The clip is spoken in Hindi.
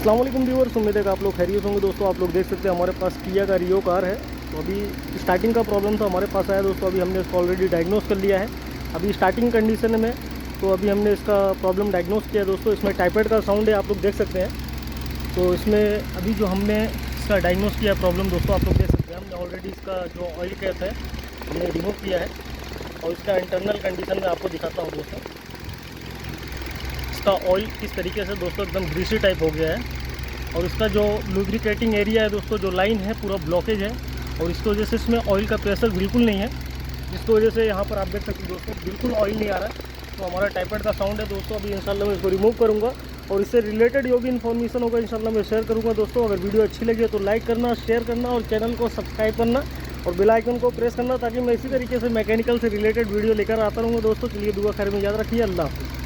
अस्सलाम वालेकुम व्यूअर्स, उम्मीद है कि आप लोग खैरियत होंगे। दोस्तों आप लोग देख सकते हैं हमारे पास किया का रियो कार है। तो अभी स्टार्टिंग का प्रॉब्लम था, हमारे पास आया दोस्तों। अभी हमने इसको ऑलरेडी डायग्नोस कर लिया है, अभी स्टार्टिंग कंडीशन में। तो अभी हमने इसका प्रॉब्लम डायग्नोस किया दोस्तों। इसमें टाइपेड का साउंड है, आप लोग देख सकते हैं। तो इसमें अभी जो हमने इसका डायग्नोस किया प्रॉब्लम दोस्तों, आप लोग देख सकते हैं। हमने ऑलरेडी इसका जो ऑयल कैप है हमने रिमूव किया है और इसका इंटरनल कंडीशन में आपको दिखाता हूँ दोस्तों। इसका ऑयल किस तरीके से दोस्तों एकदम ग्रीसी टाइप हो गया है और इसका जो लुब्रिकेटिंग एरिया है दोस्तों, जो लाइन है पूरा ब्लॉकेज है और इसकी वजह से इसमें ऑयल का प्रेशर बिल्कुल नहीं है, जिसकी वजह से यहाँ पर आप देख सकते हैं दोस्तों बिल्कुल ऑयल नहीं आ रहा है। तो हमारा टाइपेड का साउंड है दोस्तों। अभी इंशाल्लाह मैं इसको रिमूव करूँगा और इससे रिलेटेड जो भी इन्फॉर्मेशन होगा इंशाल्लाह मैं शेयर करूँगा दोस्तों। अगर वीडियो अच्छी लगी तो लाइक करना, शेयर करना और चैनल को सब्सक्राइब करना और बेल आइकन को प्रेस करना, ताकि मैं इसी तरीके से मैकेनिकल से रिलेटेड वीडियो लेकर आता रहूँगा दोस्तों। चलिए दुआ खैर में याद रखिए। अल्लाह हाफ़िज़।